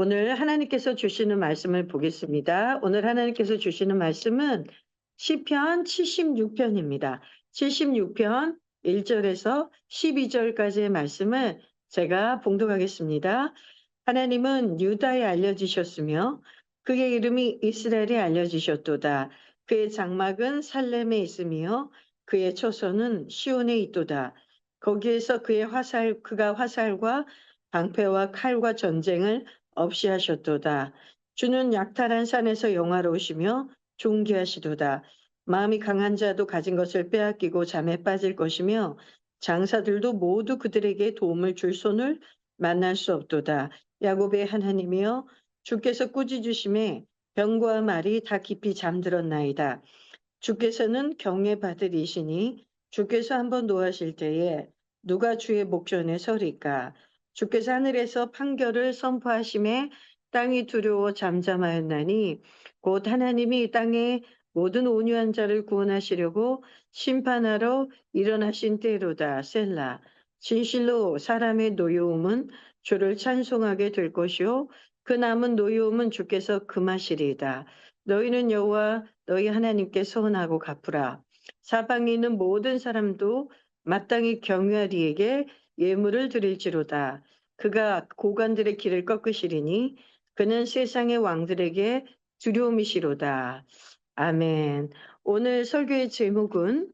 오늘 하나님께서 주시는 말씀을 보겠습니다. 오늘 하나님께서 주시는 말씀은 시편 76편입니다. 76편 1절에서 12절까지의 말씀을 제가 봉독하겠습니다. 하나님은 유다에 알려지셨으며 그의 이름이 이스라엘에 알려지셨도다. 그의 장막은 살렘에 있으며 그의 초소는 시온에 있도다. 거기에서 그가 화살과 방패와 칼과 전쟁을 없이 하셨도다. 주는 약탈한 산에서 영화로우시며 존귀하시도다. 마음이 강한 자도 가진 것을 빼앗기고 잠에 빠질 것이며 장사들도 모두 그들에게 도움을 줄 손을 만날 수 없도다. 야곱의 하나님이여 주께서 꾸짖으심에 병과 말이 다 깊이 잠들었나이다. 주께서는 경외받으리시니 주께서 한번 노하실 때에 누가 주의 목전에 서리까. 주께서 하늘에서 판결을 선포하심에 땅이 두려워 잠잠하였나니 곧 하나님이 땅의 모든 온유한 자를 구원하시려고 심판하러 일어나신 때로다. 셀라. 진실로 사람의 노여움은 주를 찬송하게 될 것이요 그 남은 노여움은 주께서 금하시리이다. 너희는 여호와 너희 하나님께 서원하고 갚으라. 사방에 있는 모든 사람도 마땅히 경외하리에게 예물을 드릴지로다. 그가 고관들의 길을 꺾으시리니 그는 세상의 왕들에게 두려움이시로다. 아멘. 오늘 설교의 제목은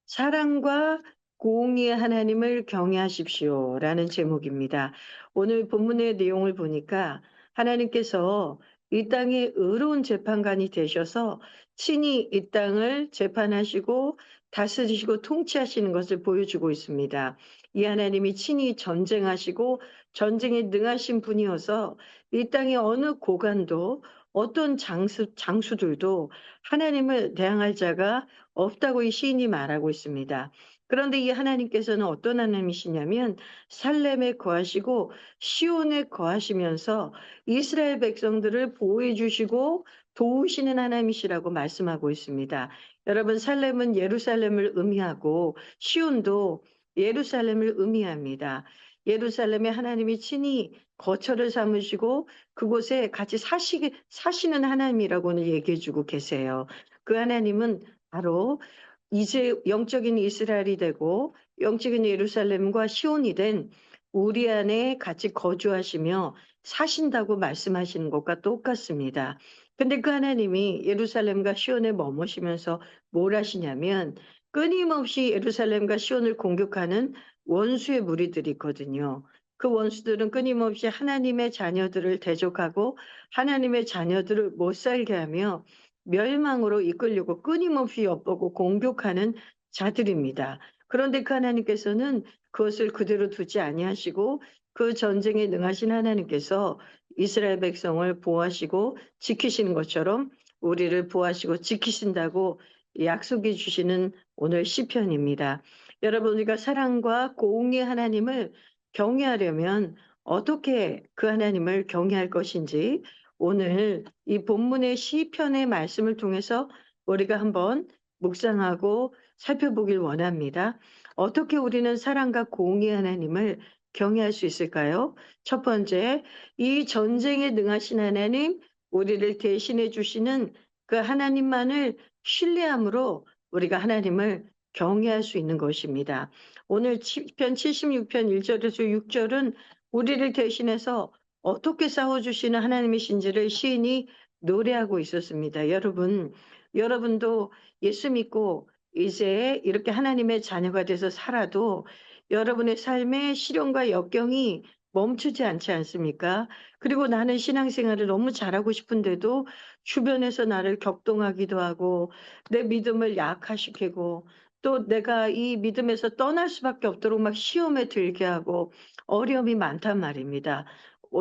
사랑과 공의의 하나님을 경외하십시오라는 제목입니다. 오늘 본문의 내용을 보니까 하나님께서 이 땅에 의로운 재판관이 되셔서 친히 이 땅을 재판하시고 다스리시고 통치하시는 것을 보여주고 있습니다. 이 하나님이 친히 전쟁하시고 전쟁에 능하신 분이어서 이 땅의 어느 고관도 어떤 장수들도 하나님을 대항할 자가 없다고 이 시인이 말하고 있습니다. 그런데 이 하나님께서는 어떤 하나님이시냐면 살렘에 거하시고 시온에 거하시면서 이스라엘 백성들을 보호해 주시고 도우시는 하나님이시라고 말씀하고 있습니다. 여러분, 살렘은 예루살렘을 의미하고 시온도 예루살렘을 의미합니다. 예루살렘에 하나님이 친히 거처를 삼으시고 그곳에 같이 사시는 하나님이라고는 얘기해 주고 계세요. 그 하나님은 바로 이제 영적인 이스라엘이 되고 영적인 예루살렘과 시온이 된 우리 안에 같이 거주하시며 사신다고 말씀하시는 것과 똑같습니다. 근데 그 하나님이 예루살렘과 시온에 머무시면서 뭘 하시냐면 끊임없이 예루살렘과 시온을 공격하는 원수의 무리들이 있거든요. 그 원수들은 끊임없이 하나님의 자녀들을 대적하고 하나님의 자녀들을 못 살게 하며 멸망으로 이끌려고 끊임없이 엿보고 공격하는 자들입니다. 그런데 그 하나님께서는 그것을 그대로 두지 아니하시고 그 전쟁에 능하신 하나님께서 이스라엘 백성을 보호하시고 지키시는 것처럼 우리를 보호하시고 지키신다고 약속해 주시는 오늘 시편입니다. 여러분, 우리가 사랑과 공의의 하나님을 경외하려면 어떻게 그 하나님을 경외할 것인지 오늘 이 본문의 시편의 말씀을 통해서 우리가 한번 묵상하고 살펴보길 원합니다. 어떻게 우리는 사랑과 공의의 하나님을 경외할 수 있을까요? 첫 번째, 이 전쟁에 능하신 하나님, 우리를 대신해 주시는 그 하나님만을 신뢰함으로 우리가 하나님을 경외할 수 있는 것입니다. 오늘 시편 76편 1절에서 6절은 우리를 대신해서 어떻게 싸워주시는 하나님이신지를 시인이 노래하고 있었습니다. 여러분도 예수 믿고 이제 이렇게 하나님의 자녀가 돼서 살아도 여러분의 삶의 시련과 역경이 멈추지 않지 않습니까? 그리고 나는 신앙생활을 너무 잘하고 싶은데도 주변에서 나를 격동하기도 하고 내 믿음을 약화시키고 또 내가 이 믿음에서 떠날 수밖에 없도록 막 시험에 들게 하고 어려움이 많단 말입니다.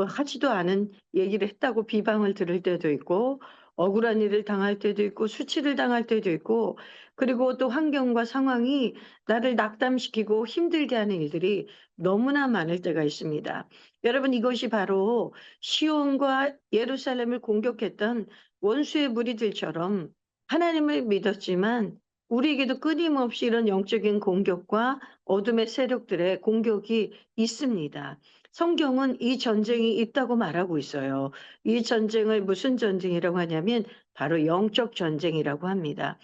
하지도 않은 얘기를 했다고 비방을 들을 때도 있고 억울한 일을 당할 때도 있고 수치를 당할 때도 있고 그리고 또 환경과 상황이 나를 낙담시키고 힘들게 하는 일들이 너무나 많을 때가 있습니다. 여러분, 이것이 바로 시온과 예루살렘을 공격했던 원수의 무리들처럼 하나님을 믿었지만 우리에게도 끊임없이 이런 영적인 공격과 어둠의 세력들의 공격이 있습니다. 성경은 이 전쟁이 있다고 말하고 있어요. 이 전쟁을 무슨 전쟁이라고 하냐면 바로 영적 전쟁이라고 합니다.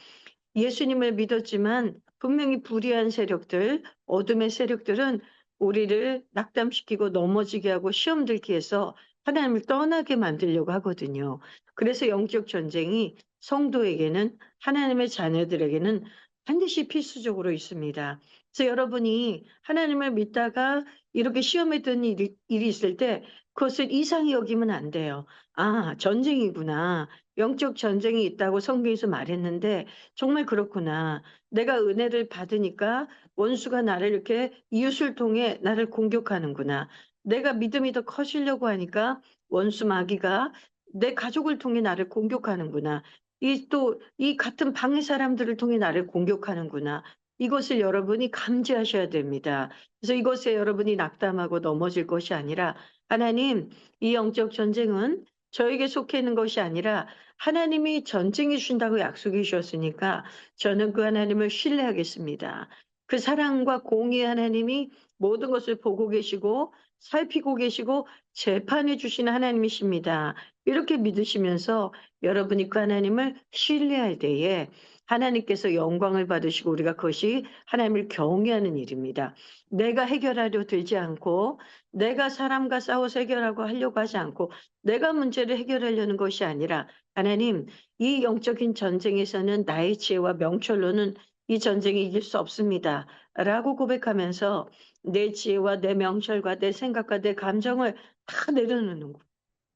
예수님을 믿었지만 분명히 불의한 세력들, 어둠의 세력들은 우리를 낙담시키고 넘어지게 하고 시험 들게 해서 하나님을 떠나게 만들려고 하거든요. 그래서 영적 전쟁이 성도에게는, 하나님의 자녀들에게는 반드시 필수적으로 있습니다. 그래서 여러분이 하나님을 믿다가 이렇게 시험에 든 일이 있을 때 그것을 이상히 여기면 안 돼요. '아 전쟁이구나. 영적 전쟁이 있다고 성경에서 말했는데 정말 그렇구나. 내가 은혜를 받으니까 원수가 나를 이렇게 이웃을 통해 나를 공격하는구나. 내가 믿음이 더 커지려고 하니까 원수 마귀가 내 가족을 통해 나를 공격하는구나. 이 같은 방의 사람들을 통해 나를 공격하는구나.' 이것을 여러분이 감지하셔야 됩니다. 그래서 이것에 여러분이 낙담하고 넘어질 것이 아니라 '하나님, 이 영적 전쟁은 저에게 속해 있는 것이 아니라 하나님이 전쟁해 주신다고 약속해 주셨으니까 저는 그 하나님을 신뢰하겠습니다. 그 사랑과 공의의 하나님이 모든 것을 보고 계시고 살피고 계시고 재판해 주시는 하나님이십니다. 이렇게 믿으시면서 여러분이 그 하나님을 신뢰할 때에 하나님께서 영광을 받으시고 우리가 그것이 하나님을 경외하는 일입니다. 내가 해결하려 들지 않고 내가 사람과 싸워서 해결하고 하려고 하지 않고 내가 문제를 해결하려는 것이 아니라 '하나님, 이 영적인 전쟁에서는 나의 지혜와 명철로는 이 전쟁을 이길 수 없습니다.'라고 고백하면서 내 지혜와 내 명철과 내 생각과 내 감정을 다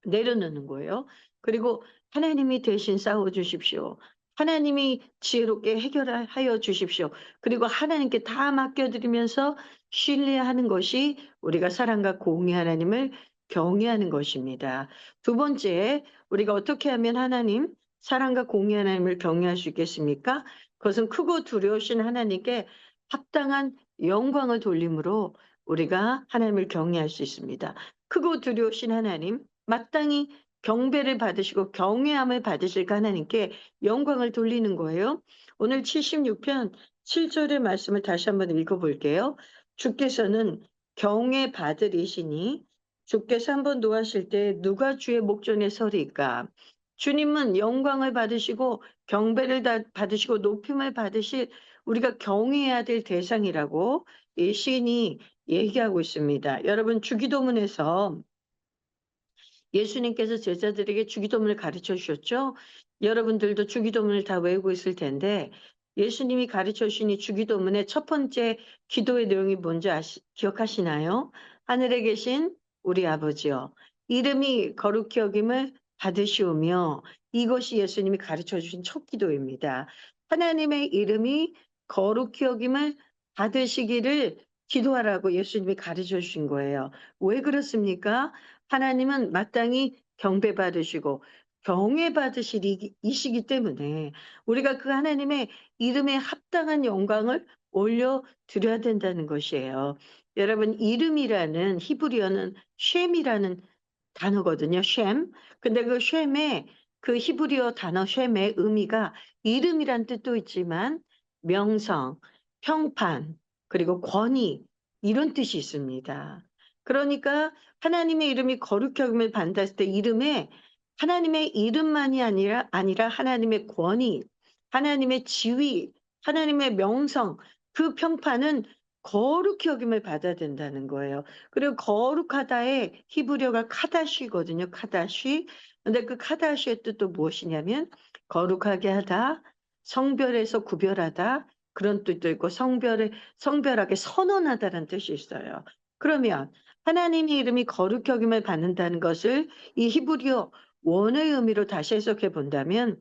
내려놓는 거예요. 그리고 하나님이 대신 싸워 주십시오. 하나님이 지혜롭게 해결하여 주십시오. 그리고 하나님께 다 맡겨 드리면서 신뢰하는 것이 우리가 사랑과 공의 하나님을 경외하는 것입니다. 두 번째, 우리가 어떻게 하면 하나님, 사랑과 공의 하나님을 경외할 수 있겠습니까? 그것은 크고 두려우신 하나님께 합당한 영광을 돌림으로 우리가 하나님을 경외할 수 있습니다. 크고 두려우신 하나님, 마땅히 경배를 받으시고 경외함을 받으실 그 하나님께 영광을 돌리는 거예요. 오늘 76편 7절의 말씀을 다시 한번 읽어 볼게요. 주께서는 경외 받으리시니 주께서 한번 노하실 때 누가 주의 목전에 서리이까. 주님은 영광을 받으시고 경배를 받으시고 높임을 받으실 우리가 경외해야 될 대상이라고 이 시인이 얘기하고 있습니다. 여러분 주기도문에서 예수님께서 제자들에게 주기도문을 가르쳐 주셨죠? 여러분들도 주기도문을 다 외우고 있을 텐데 예수님이 가르쳐 주신 이 주기도문의 첫 번째 기도의 내용이 뭔지 기억하시나요? 하늘에 계신 우리 아버지여, 이름이 거룩히 여김을 받으시오며. 이것이 예수님이 가르쳐 주신 첫 기도입니다. 하나님의 이름이 거룩히 여김을 받으시기를 기도하라고 예수님이 가르쳐 주신 거예요. 왜 그렇습니까? 하나님은 마땅히 경배받으시고 경외받으실 이시기 때문에 우리가 그 하나님의 이름에 합당한 영광을 올려 드려야 된다는 것이에요. 여러분 이름이라는 히브리어는 쉔이라는 단어거든요. 쉔. 근데 그 쉔의 그 히브리어 단어 쉔의 의미가 이름이란 뜻도 있지만 명성, 평판, 그리고 권위 이런 뜻이 있습니다. 그러니까 하나님의 이름이 거룩히 여김을 받는다 했을 때 이름에 하나님의 이름만이 아니라 하나님의 권위, 하나님의 지위, 하나님의 명성, 그 평판은 거룩히 여김을 받아야 된다는 거예요. 그리고 거룩하다의 히브리어가 카다시거든요. 카다시. 근데 그 카다시의 뜻도 무엇이냐면 거룩하게 하다, 성별에서 구별하다 그런 뜻도 있고 성별하게 선언하다라는 뜻이 있어요. 그러면 하나님의 이름이 거룩히 여김을 받는다는 것을 이 히브리어 원어의 의미로 다시 해석해 본다면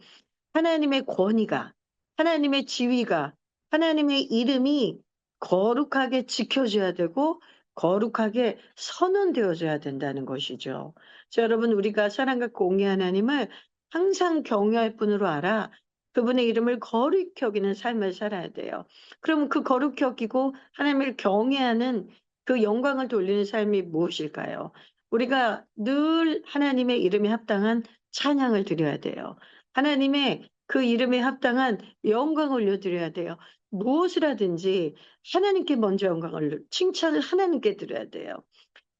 하나님의 권위가, 하나님의 지위가, 하나님의 이름이 거룩하게 지켜져야 되고 거룩하게 선언되어져야 된다는 것이죠. 자, 여러분 우리가 사랑과 공의 하나님을 항상 경외할 뿐으로 알아 그분의 이름을 거룩히 여기는 삶을 살아야 돼요. 그럼 그 거룩히 여기고 하나님을 경외하는 그 영광을 돌리는 삶이 무엇일까요? 우리가 늘 하나님의 이름에 합당한 찬양을 드려야 돼요. 하나님의 그 이름에 합당한 영광을 올려드려야 돼요. 무엇을 하든지 하나님께 먼저 영광을 칭찬을 하나님께 드려야 돼요.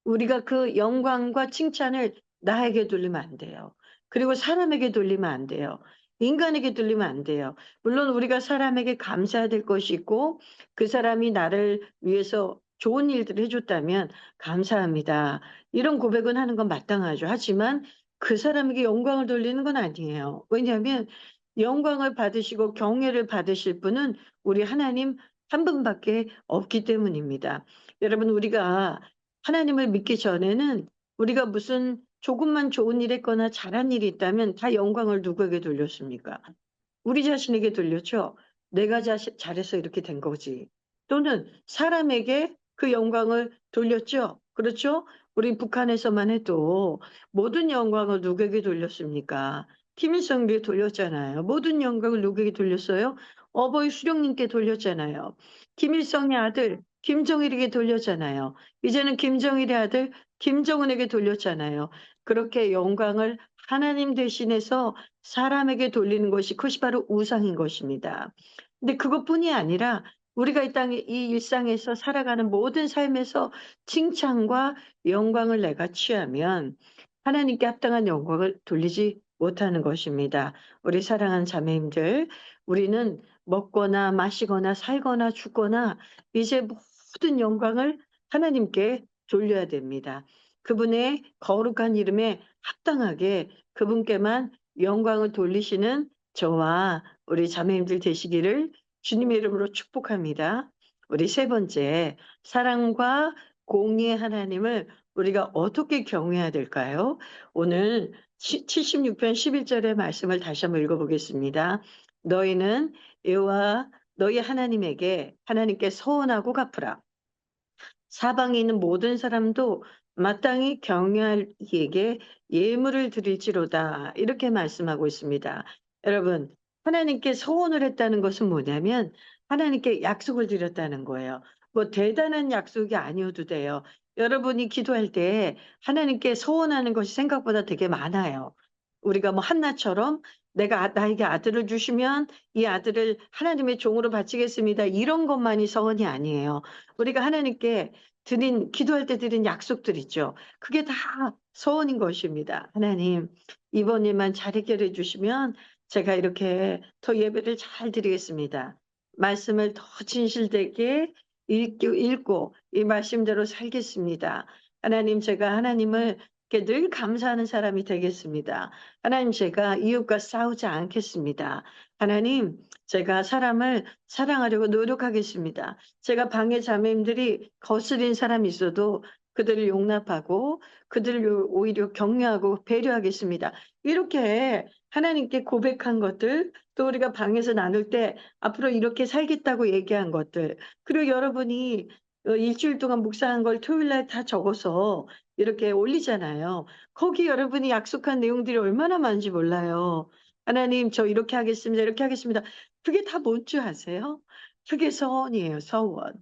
우리가 그 영광과 칭찬을 나에게 돌리면 안 돼요. 그리고 사람에게 돌리면 안 돼요. 인간에게 돌리면 안 돼요. 물론 우리가 사람에게 감사해야 될 것이 있고 그 사람이 나를 위해서 좋은 일들을 해 줬다면 "감사합니다." 이런 고백은 하는 건 마땅하죠. 하지만 그 사람에게 영광을 돌리는 건 아니에요. 왜냐하면 영광을 받으시고 경외를 받으실 분은 우리 하나님 한 분밖에 없기 때문입니다. 여러분, 우리가 하나님을 믿기 전에는 우리가 무슨 조금만 좋은 일 했거나 잘한 일이 있다면 다 영광을 누구에게 돌렸습니까? 우리 자신에게 돌렸죠. '내가 자시 잘해서 이렇게 된 거지.' 또는 사람에게 그 영광을 돌렸죠. 그렇죠? 우리 북한에서만 해도 모든 영광을 누구에게 돌렸습니까? 김일성에게 돌렸잖아요. 모든 영광을 누구에게 돌렸어요? 어버이 수령님께 돌렸잖아요. 김일성의 아들 김정일에게 돌렸잖아요. 이제는 김정일의 아들 김정은에게 돌렸잖아요. 그렇게 영광을 하나님 대신해서 사람에게 돌리는 것이 그것이 바로 우상인 것입니다. 근데 그것뿐이 아니라 우리가 이 일상에서 살아가는 모든 삶에서 칭찬과 영광을 내가 취하면 하나님께 합당한 영광을 돌리지 못하는 것입니다. 우리 사랑하는 자매님들, 우리는 먹거나 마시거나 살거나 죽거나 이제 모든 영광을 하나님께 돌려야 됩니다. 그분의 거룩한 이름에 합당하게 그분께만 영광을 돌리시는 저와 우리 자매님들 되시기를 주님의 이름으로 축복합니다. 우리 세 번째, 사랑과 공의의 하나님을 우리가 어떻게 경외해야 될까요? 오늘 76편 11절의 말씀을 다시 한번 읽어보겠습니다. 너희는 여호와 너희 하나님에게 하나님께 서원하고 갚으라. 사방에 있는 모든 사람도 마땅히 경외할 이에게 예물을 드릴지로다. 이렇게 말씀하고 있습니다. 여러분, 하나님께 서원을 했다는 것은 뭐냐면 하나님께 약속을 드렸다는 거예요. 뭐 대단한 약속이 아니어도 돼요. 여러분이 기도할 때 하나님께 서원하는 것이 생각보다 되게 많아요. 우리가 뭐 한나처럼 내가 나에게 아들을 주시면 이 아들을 하나님의 종으로 바치겠습니다. 이런 것만이 서원이 아니에요. 우리가 하나님께 기도할 때 드린 약속들 있죠. 그게 다 서원인 것입니다. 하나님, 이번 일만 잘 해결해 주시면 제가 이렇게 더 예배를 잘 드리겠습니다. 말씀을 더 진실되게 읽고 이 말씀대로 살겠습니다. 하나님, 제가 하나님을 께 늘 감사하는 사람이 되겠습니다. 하나님, 제가 이웃과 싸우지 않겠습니다. 하나님, 제가 사람을 사랑하려고 노력하겠습니다. 제가 방해 자매님들이 거스린 사람이 있어도 그들을 용납하고 그들을 오히려 격려하고 배려하겠습니다. 이렇게 하나님께 고백한 것들, 또 우리가 방에서 나눌 때 앞으로 이렇게 살겠다고 얘기한 것들, 그리고 여러분이 일주일 동안 묵상한 걸 토요일 날 다 적어서 이렇게 올리잖아요. 거기 여러분이 약속한 내용들이 얼마나 많은지 몰라요. "하나님, 저 이렇게 하겠습니다. 이렇게 하겠습니다." 그게 다 뭔 줄 아세요? 그게 서원이에요, 서원.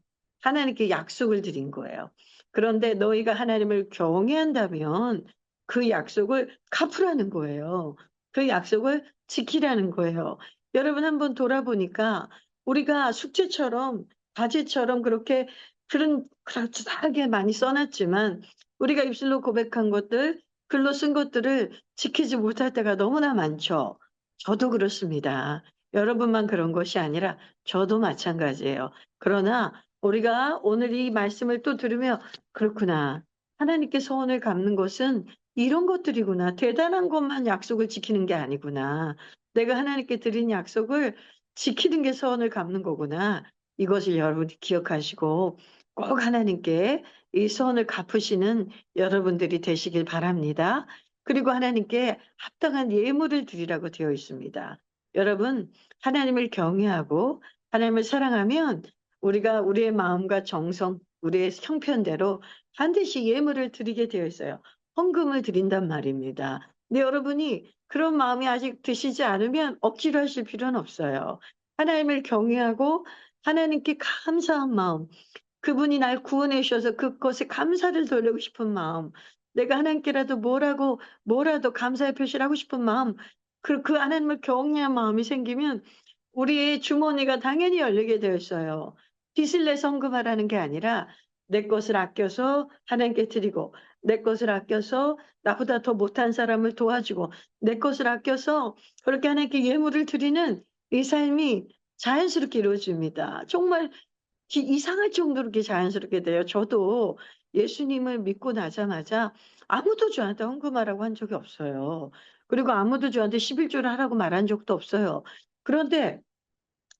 하나님께 약속을 드린 거예요. 그런데 너희가 하나님을 경외한다면 그 약속을 갚으라는 거예요. 그 약속을 지키라는 거예요. 여러분, 한번 돌아보니까 우리가 숙제처럼 과제처럼 그렇게 그럴듯하게 많이 써 놨지만 우리가 입술로 고백한 것들, 글로 쓴 것들을 지키지 못할 때가 너무나 많죠. 저도 그렇습니다. 여러분만 그런 것이 아니라 저도 마찬가지예요. 그러나 우리가 오늘 이 말씀을 또 들으며 '그렇구나. 하나님께 소원을 갚는 것은 이런 것들이구나. 대단한 것만 약속을 지키는 게 아니구나. 내가 하나님께 드린 약속을 지키는 게 소원을 갚는 거구나.' 이것을 여러분이 기억하시고 꼭 하나님께 이 소원을 갚으시는 여러분들이 되시길 바랍니다. 그리고 하나님께 합당한 예물을 드리라고 되어 있습니다. 여러분, 하나님을 경외하고 하나님을 사랑하면 우리가 우리의 마음과 정성, 우리의 형편대로 반드시 예물을 드리게 되어 있어요. 헌금을 드린단 말입니다. 근데 여러분이 그런 마음이 아직 드시지 않으면 억지로 하실 필요는 없어요. 하나님을 경외하고 하나님께 감사한 마음, 그분이 날 구원해 주셔서 그것에 감사를 돌리고 싶은 마음, 내가 하나님께라도 뭐라도 감사의 표시를 하고 싶은 마음, 그 하나님을 경외한 마음이 생기면 우리의 주머니가 당연히 열리게 되어 있어요. 빚을 내서 헌금하라는 게 아니라 내 것을 아껴서 하나님께 드리고, 내 것을 아껴서 나보다 더 못한 사람을 도와주고, 내 것을 아껴서 그렇게 하나님께 예물을 드리는 이 삶이 자연스럽게 이루어집니다. 정말 이상할 정도로 이렇게 자연스럽게 돼요. 저도 예수님을 믿고 나자마자 아무도 저한테 헌금하라고 한 적이 없어요. 그리고 아무도 저한테 11조를 하라고 말한 적도 없어요. 그런데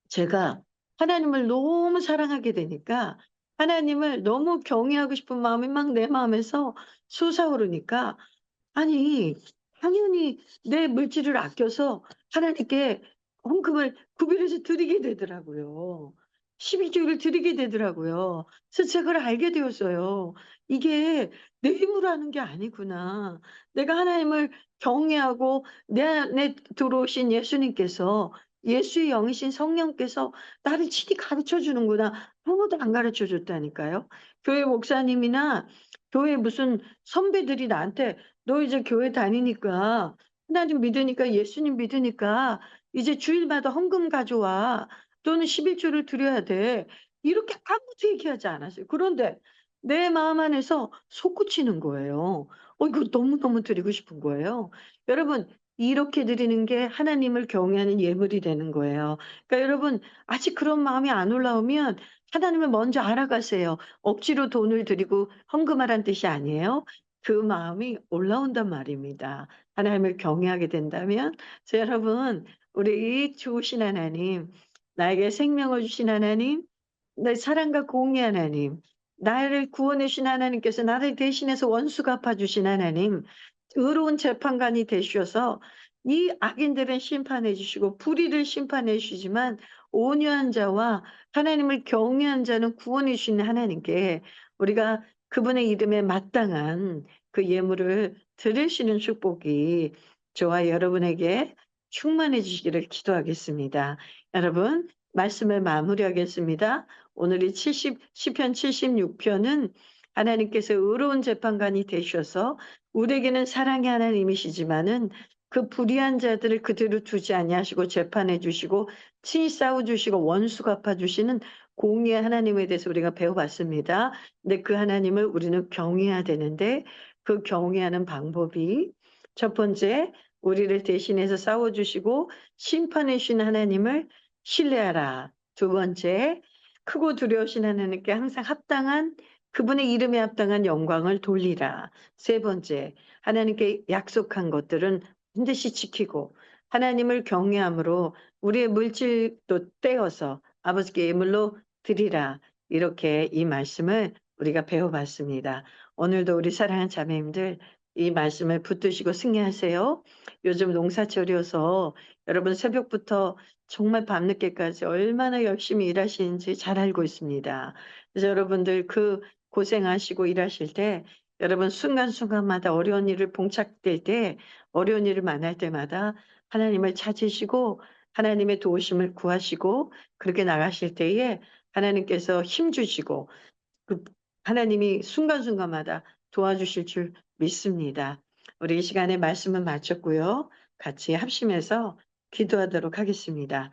제가 하나님을 너무 사랑하게 되니까, 하나님을 너무 경외하고 싶은 마음이 막 내 마음에서 솟아오르니까, 아니 당연히 내 물질을 아껴서 하나님께 헌금을 구별해서 드리게 되더라고요. 12조를 드리게 되더라고요. 그래서 제가 그걸 알게 되었어요. '이게 내 힘으로 하는 게 아니구나. 내가 하나님을 경외하고 내 안에 들어오신 예수님께서, 예수의 영이신 성령께서 나를 친히 가르쳐 주는구나.' 아무도 안 가르쳐 줬다니까요. 교회 목사님이나 교회 무슨 선배들이 나한테 "너 이제 교회 다니니까, 하나님 믿으니까, 예수님 믿으니까 이제 주일마다 헌금 가져와. 또는 11조를 드려야 돼." 이렇게 아무도 얘기하지 않았어요. 그런데 내 마음 안에서 솟구치는 거예요. 이거 너무너무 드리고 싶은 거예요. 여러분, 이렇게 드리는 게 하나님을 경외하는 예물이 되는 거예요. 그러니까 여러분, 아직 그런 마음이 안 올라오면 하나님을 먼저 알아가세요. 억지로 돈을 드리고 헌금하라는 뜻이 아니에요. 그 마음이 올라온단 말입니다. 하나님을 경외하게 된다면. 그래서 여러분, 우리 좋으신 하나님, 나에게 생명을 주신 하나님, 내 사랑과 공의 하나님, 나를 구원해 주신 하나님께서 나를 대신해서 원수 갚아 주신 하나님, 의로운 재판관이 되셔서 이 악인들은 심판해 주시고 불의를 심판해 주시지만 온유한 자와 하나님을 경외한 자는 구원해 주시는 하나님께 우리가 그분의 이름에 마땅한 그 예물을 드리시는 축복이 저와 여러분에게 충만해 주시기를 기도하겠습니다. 여러분, 말씀을 마무리하겠습니다. 오늘이 시편 76편은 하나님께서 의로운 재판관이 되셔서 우리에게는 사랑의 하나님이시지만은 그 불의한 자들을 그대로 두지 아니하시고 재판해 주시고 친히 싸워 주시고 원수 갚아 주시는 공의의 하나님에 대해서 우리가 배워봤습니다. 근데 그 하나님을 우리는 경외해야 되는데, 그 경외하는 방법이 첫 번째, 우리를 대신해서 싸워 주시고 심판해 주신 하나님을 신뢰하라. 두 번째, 크고 두려우신 하나님께 항상 합당한, 그분의 이름에 합당한 영광을 돌리라. 세 번째, 하나님께 약속한 것들은 반드시 지키고 하나님을 경외함으로 우리의 물질도 떼어서 아버지께 예물로 드리라. 이렇게 이 말씀을 우리가 배워봤습니다. 오늘도 우리 사랑하는 자매님들, 이 말씀을 붙드시고 승리하세요. 요즘 농사철이어서 여러분 새벽부터 정말 밤늦게까지 얼마나 열심히 일하시는지 잘 알고 있습니다. 그래서 여러분들 그 고생하시고 일하실 때, 여러분 순간순간마다 어려운 일을 봉착될 때, 어려운 일을 만날 때마다 하나님을 찾으시고 하나님의 도우심을 구하시고 그렇게 나가실 때에 하나님께서 힘 주시고 그 하나님이 순간순간마다 도와주실 줄 믿습니다. 우리 이 시간에 말씀은 마쳤고요. 같이 합심해서 기도하도록 하겠습니다.